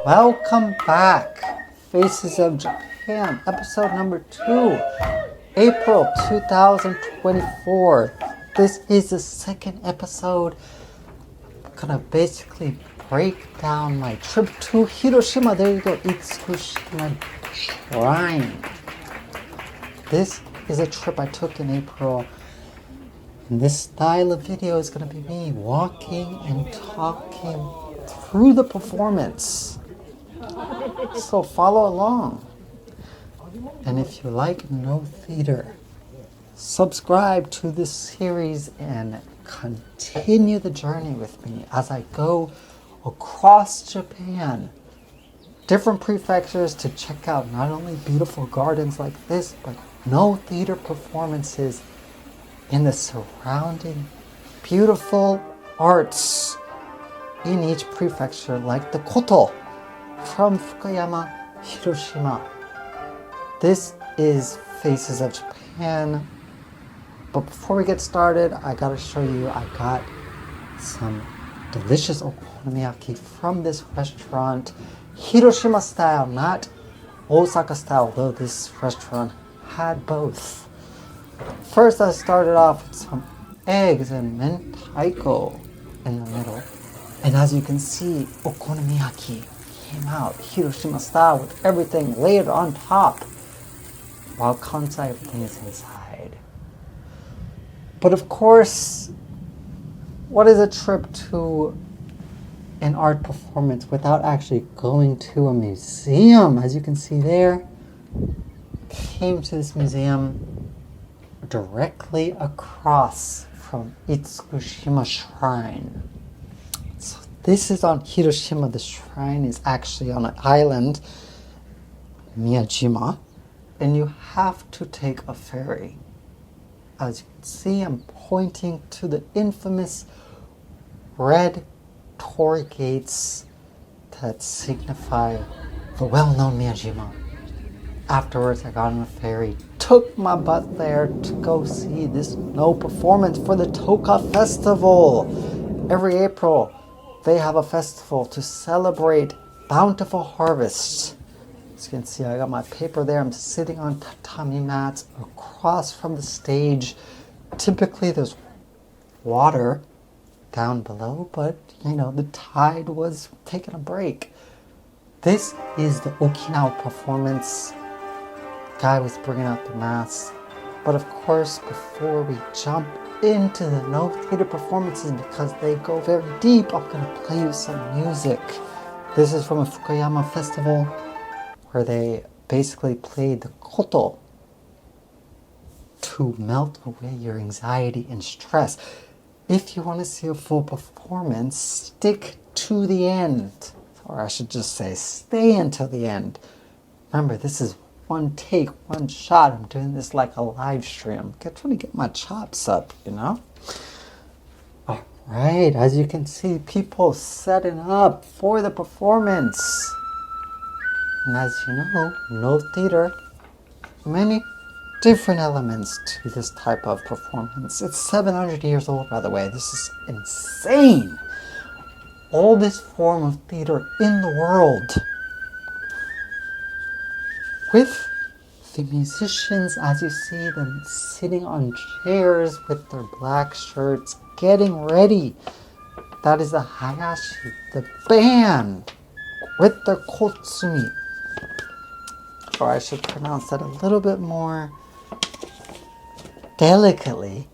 Welcome back, Faces of Japan, episode number 2, April 2024. This is the second episode. I'm gonna basically break down my trip to Hiroshima. There you go, Itsukushima Shrine. This is a trip I took in April. And this style of video is going to be me walking and talking through the performance. So follow along. And if you like Noh Theater, subscribe to this series and continue the journey with me as I go across Japan, different prefectures, to check out not only beautiful gardens like this, but Noh Theater performances in the surrounding beautiful arts in each prefecture, like the koto from Fukuyama, Hiroshima. This is Faces of Japan. But before we get started, I gotta show you, I got some delicious okonomiyaki from this restaurant, Hiroshima style, not Osaka style, though this restaurant had both. First, I started off with some eggs and mentaiko in the middle. And as you can see, okonomiyaki came out Hiroshima style with everything layered on top, while Kansai, everything is inside. But of course, what is a trip to an art performance without actually going to a museum? As you can see there, came to this museum directly across from Itsukushima Shrine. So this is on Hiroshima. The shrine is actually on an island, Miyajima, and you have to take a ferry. As you can see, I'm pointing to the infamous red torii gates that signify the well-known Miyajima. Afterwards, I got on a ferry, took my butt there to go see this Noh performance for the Toka Festival. Every April, they have a festival to celebrate bountiful harvests. As you can see, I got my paper there. I'm sitting on tatami mats across from the stage. Typically, there's water down below, but the tide was taking a break. This is the Okina performance. Guy was bringing out the masks. But of course, before we jump into the Noh Theater performances, because they go very deep, I'm going to play you some music. This is from a Fukuyama festival where they basically played the koto to melt away your anxiety and stress. If you want to see a full performance, stick to the end. Or I should just say, stay until the end. Remember, this is one take, one shot. I'm doing this like a live stream. I'm trying to get my chops up, All right, as you can see, people setting up for the performance. And as you know, Noh Theater, many different elements to this type of performance. It's 700 years old, by the way. This is insane. Oldest form of theater in the world. With the musicians, as you see them sitting on chairs with their black shirts, getting ready. That is the Hayashi, the band, with their kotsumi. Or I should pronounce that a little bit more delicately.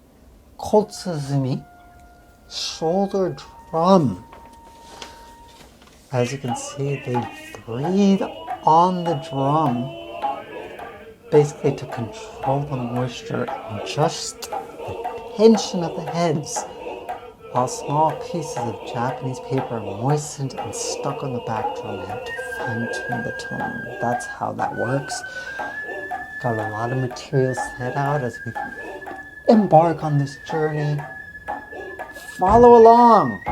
Kotsuzumi, shoulder drum. As you can see, they breathe on the drum, basically to control the moisture and adjust the tension of the heads, while small pieces of Japanese paper are moistened and stuck on the back drum. They have to fine-tune the tone. That's how that works. Got a lot of material set out as we embark on this journey. Follow along.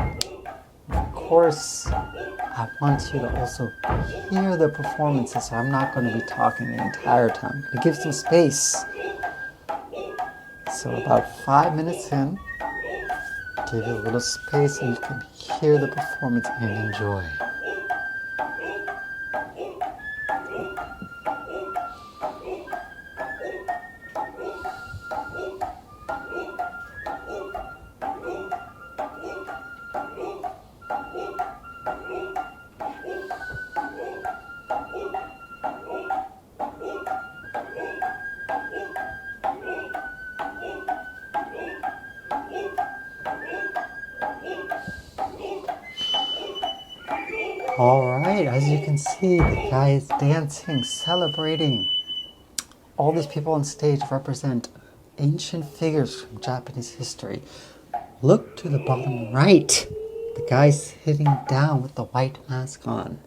Of course, I want you to also hear the performances, so I'm not going to be talking the entire time. I'm going to give some space. So about 5 minutes in, give it a little space and you can hear the performance and enjoy. Alright, as you can see, the guy is dancing, celebrating. All these people on stage represent ancient figures from Japanese history. Look to the bottom right. The guy's sitting down with the white mask on.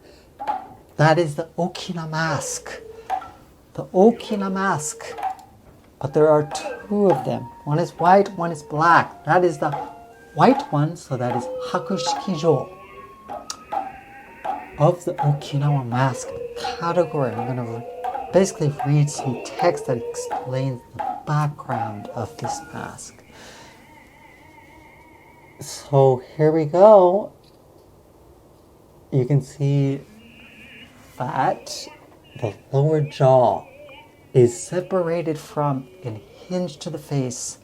That is the Okina mask. The Okina mask. But there are two of them. One is white, one is black. That is the white one, so that is Hakushikijo. Of the Okinawa mask category, I'm going to basically read some text that explains the background of this mask. So here we go. You can see that the lower jaw is separated from and hinged to the face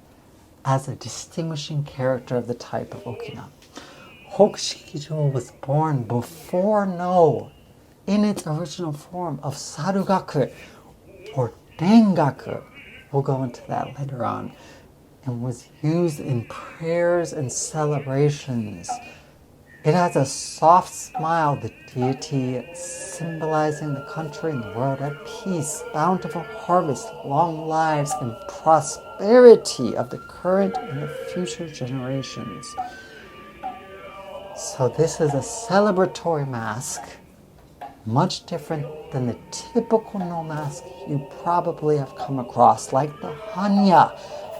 as a distinguishing character of the type of Okina. Hokushikijo was born before No in its original form of Sarugaku or Dengaku. We'll go into that later on. And was used in prayers and celebrations. It has a soft smile, the deity symbolizing the country and the world at peace, bountiful harvest, long lives, and prosperity of the current and the future generations. So this is a celebratory mask, much different than the typical No mask you probably have come across, like the Hanya.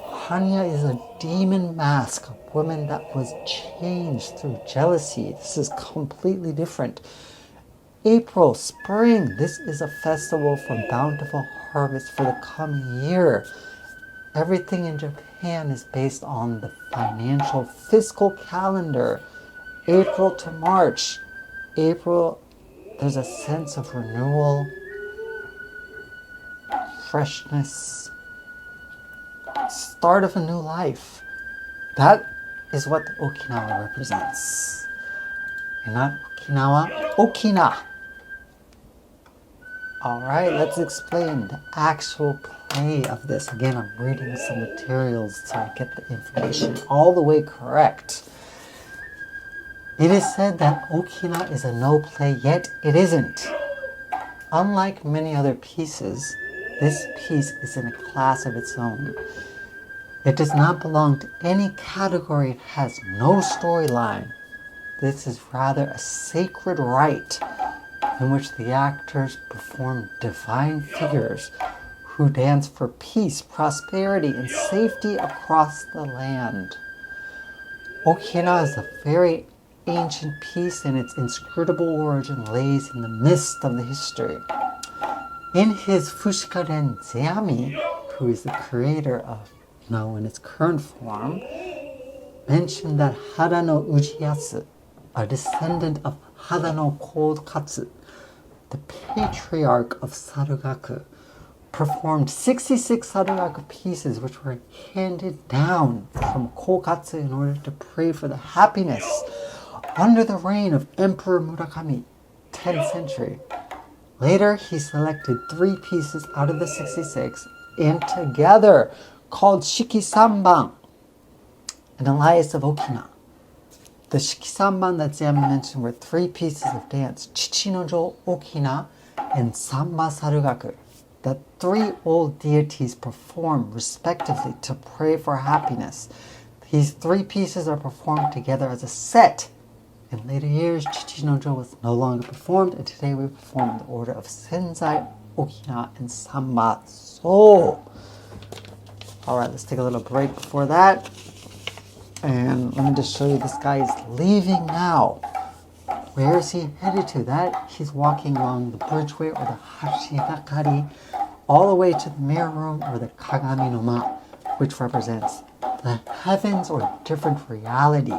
Hanya is a demon mask, a woman that was changed through jealousy. This is completely different. April, spring, this is a festival for bountiful harvest for the coming year. Everything in Japan is based on the financial fiscal calendar. April to March. April, there's a sense of renewal, freshness, start of a new life. That is what Okinawa represents. And not Okinawa, Okina. Alright, let's explain the actual play of this. Again, I'm reading some materials so I get the information all the way correct. It is said that Okina is a no play, yet it isn't. Unlike many other pieces, this piece is in a class of its own. It does not belong to any category. It has no storyline. This is rather a sacred rite in which the actors perform divine figures who dance for peace, prosperity, and safety across the land. Okina is a very ancient piece, and its inscrutable origin lays in the midst of the history. In his Fushikaren Zeami, who is the creator of No in its current form, mentioned that Hada no Ujiyasu, a descendant of Hada no Kodkatsu, the patriarch of Sarugaku, performed 66 Sarugaku pieces which were handed down from Kokatsu in order to pray for the happiness under the reign of Emperor Murakami, 10th century. Later, he selected 3 pieces out of the 66 and together called Shiki-Samban, an Elias of Okina. The Shiki-Samban that Zeami mentioned were 3 pieces of dance, Chichi-no-jo Okina and Samba Sarugaku, that 3 old deities perform respectively to pray for happiness. These 3 pieces are performed together as a set. In later years, Chichi-no-jo was no longer performed, and today we perform in the order of Senzai, Okina, and Samba So. Alright, let's take a little break before that. And let me just show you, this guy is leaving now. Where is he headed to? That he's walking along the bridgeway or the Hashigakari all the way to the mirror room or the Kagami no Ma, which represents the heavens or different reality.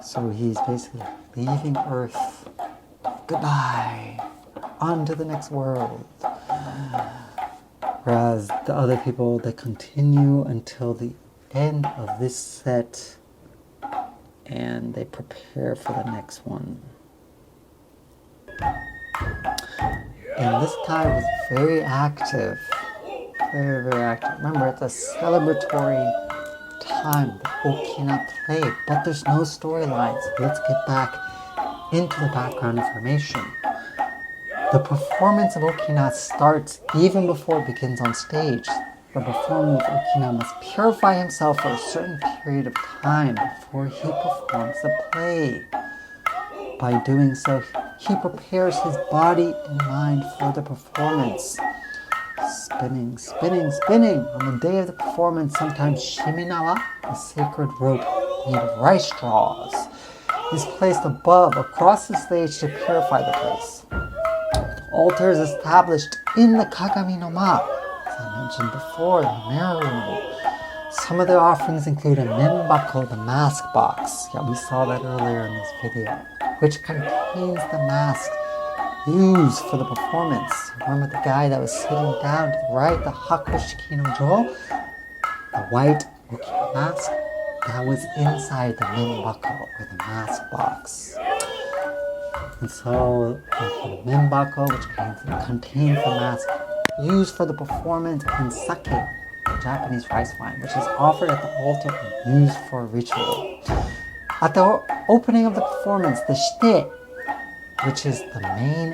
So he's basically leaving Earth. Goodbye. On to the next world. Whereas the other people, they continue until the end of this set and they prepare for the next one. And this guy was very active. Very, very active. Remember, it's a celebratory time, the Okina play, but there's no storylines. Let's get back into the background information. The performance of Okina starts even before it begins on stage. The performer of Okina must purify himself for a certain period of time before he performs the play. By doing so, he prepares his body and mind for the performance. Spinning, spinning, spinning. On the day of the performance, sometimes shiminawa, a sacred rope made of rice straws, is placed above, across the stage to purify the place. The altar is established in the Kagami no Ma, as I mentioned before, the mirror room. Some of the offerings include a menbako, the mask box. Yeah, we saw that earlier in this video, which contains the mask used for the performance. Remember the guy that was sitting down to the right, the Hakushiki no Jo, the white Okina mask, that was inside the menbako, or the mask box. And so, the menbako, which contains the mask used for the performance, and sake, the Japanese rice wine, which is offered at the altar and used for a ritual. At the opening of the performance, the shite, which is the main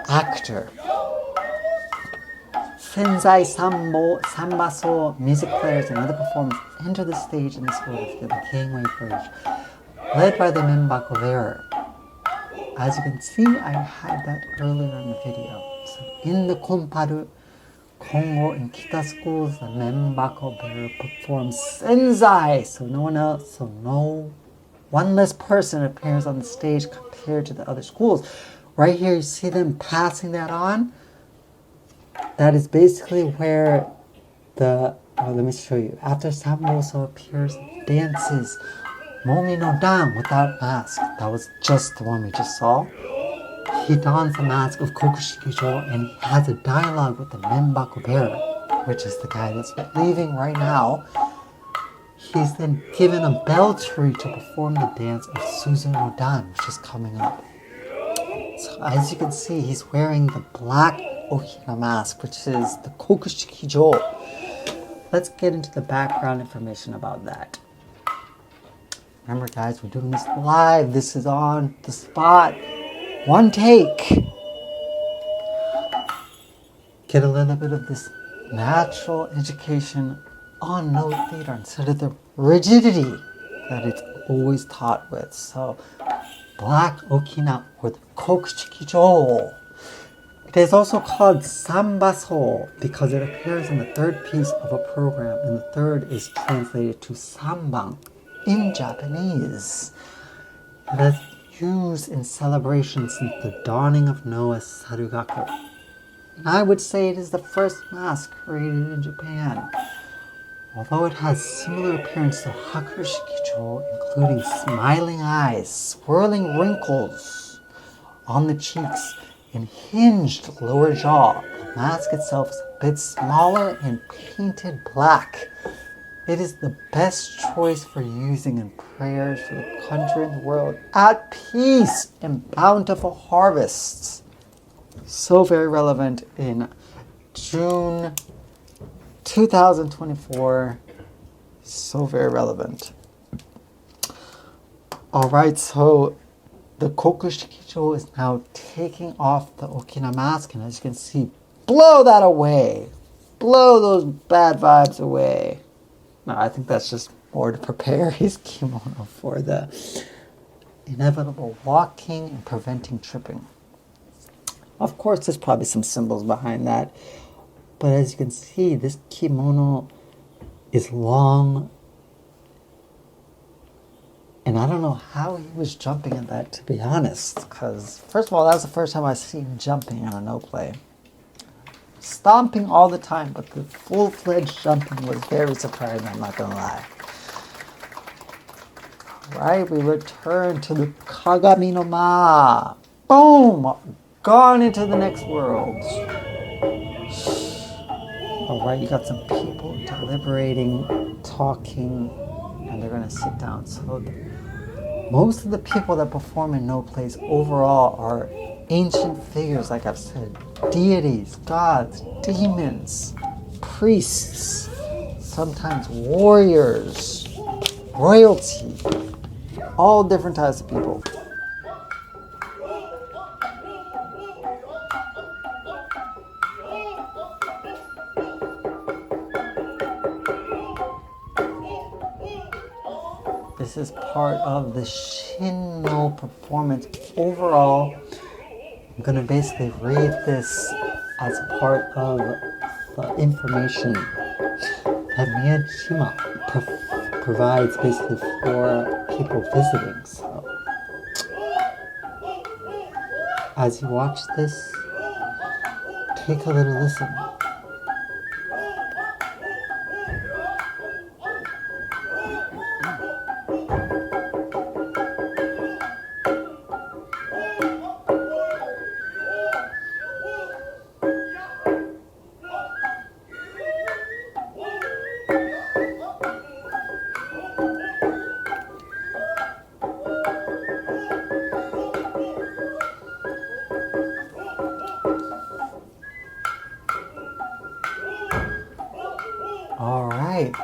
actor, senzai, sambaso, music players, and other performers enter the stage in this order for the gangway bridge, led by the menbako bearer. As you can see, I had that earlier in the video. So in the Konparu, Kongo in Kita schools, the menbako bearer performs senzai, so no one less person appears on the stage compared to the other schools. Right here, you see them passing that on. That is basically where let me show you. After Samboso appears, dances Momi no Dan without mask. That was just the one we just saw. He dons the mask of Kokushikijo and he has a dialogue with the menbako bearer, which is the guy that's leaving right now. He's then given a bell tree to perform the dance of Suzu no Dan, which is coming up. So as you can see, he's wearing the black Okina mask, which is the Kokushikijo. Let's get into the background information about that. Remember guys, we're doing this live. This is on the spot. One take. Get a little bit of this natural education on Noh theater instead of the rigidity that it's always taught with. So, black Okina or the Kokushikijo. It is also called sambaso because it appears in the third piece of a program, and the third is translated to samban in Japanese. It is used in celebration since the dawning of Noah's Sarugaku. And I would say it is the first mask created in Japan. Although it has similar appearance to Hakushikijo, including smiling eyes, swirling wrinkles on the cheeks, and hinged lower jaw, the mask itself is a bit smaller and painted black. It is the best choice for using in prayers for the country and the world at peace and bountiful harvests. So very relevant in June 2024. So very relevant. Alright, so the Kokushikijo is now taking off the Okina mask, and as you can see, blow that away. Blow those bad vibes away. No, I think that's just more to prepare his kimono for the inevitable walking and preventing tripping. Of course, there's probably some symbols behind that. But as you can see, this kimono is long. And I don't know how he was jumping in that, to be honest. Because, first of all, that was the first time I've seen him jumping on a Noh play. Stomping all the time, but the full-fledged jumping was very surprising, I'm not going to lie. Alright, we return to the Kagami no Ma. Boom! Gone into the next world. Alright, you got some people deliberating, talking, and they're going to sit down. So most of the people that perform in Noh plays overall are ancient figures, like I've said. Deities, gods, demons, priests, sometimes warriors, royalty, all different types of people. This is part of the Shin-no performance. Overall, I'm going to basically read this as part of the information that Miyajima provides basically for people visiting. So, as you watch this, take a little listen. Alright,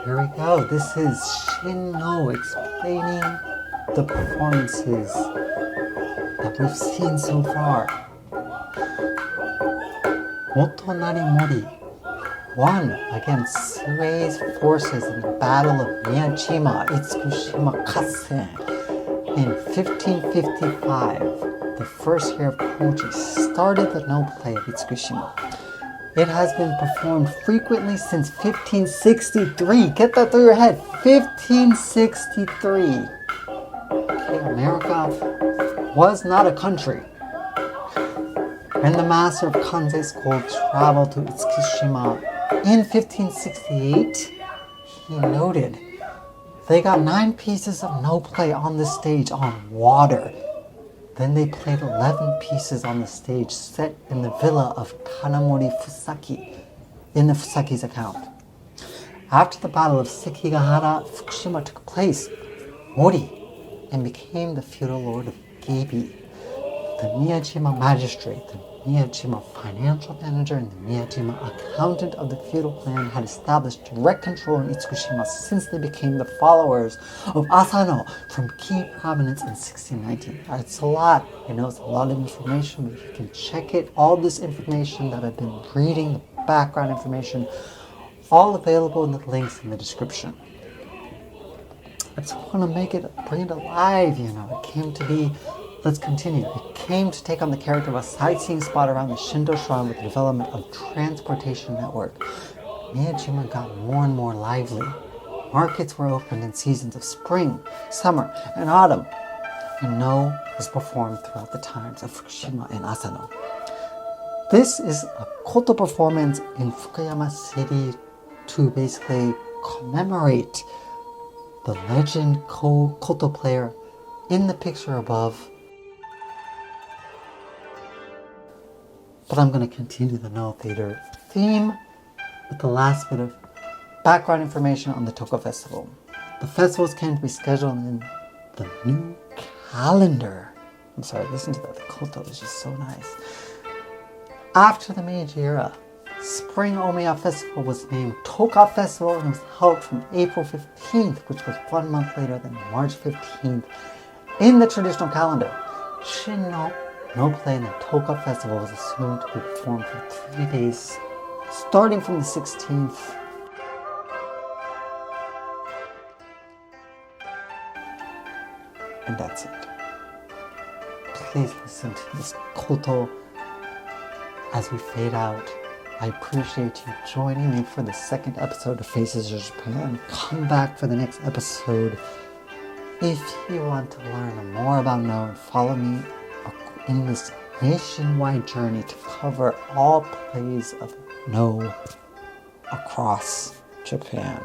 here we go. This is Shin-no explaining the performances that we've seen so far. Motonari Mori won against Suei's forces in the Battle of Miyajima, Itsukushima in 1555. The first year of Koji started the Noh play of Itsukushima. It has been performed frequently since 1563. Get that through your head. 1563. Okay, America was not a country. When the master of Kanzei school traveled to Itsukushima in 1568, he noted they got 9 pieces of Noh play on the stage on water. Then they played 11 pieces on the stage set in the villa of Kanamori Fusaki in the Fusaki's account. After the Battle of Sekigahara, Fukushima took place, Mori, and became the feudal lord of Geibi. The Miyajima magistrate, the Miyajima financial manager, and the Miyajima accountant of the feudal clan had established direct control in Itsukushima since they became the followers of Asano from key prominence in 1619. It's a lot. I know it's a lot of information, but you can check it. All this information that I've been reading, the background information, all available in the links in the description. I just want to bring it alive, It came to be. Let's continue. It came to take on the character of a sightseeing spot around the Shinto shrine with the development of transportation network. Miyajima got more and more lively. Markets were opened in seasons of spring, summer, and autumn, and Noh was performed throughout the times of Fukushima and Asano. This is a koto performance in Fukuyama City to basically commemorate the legend koto player in the picture above. But I'm going to continue the Noh Theater theme with the last bit of background information on the Toka Festival. The festivals came to be scheduled in the new calendar. I'm sorry, listen to that. The koto is just so nice. After the Meiji era, Spring Omiya Festival was named Toka Festival and was held from April 15th, which was 1 month later than March 15th in the traditional calendar. Shin-no play in the Toka Festival was assumed to be performed for 3 days, starting from the 16th. And that's it. Please listen to this koto as we fade out. I appreciate you joining me for the second episode of Faces of Japan. Come back for the next episode if you want to learn more about Noh and follow me in this nationwide journey to cover all plays of Noh across Japan.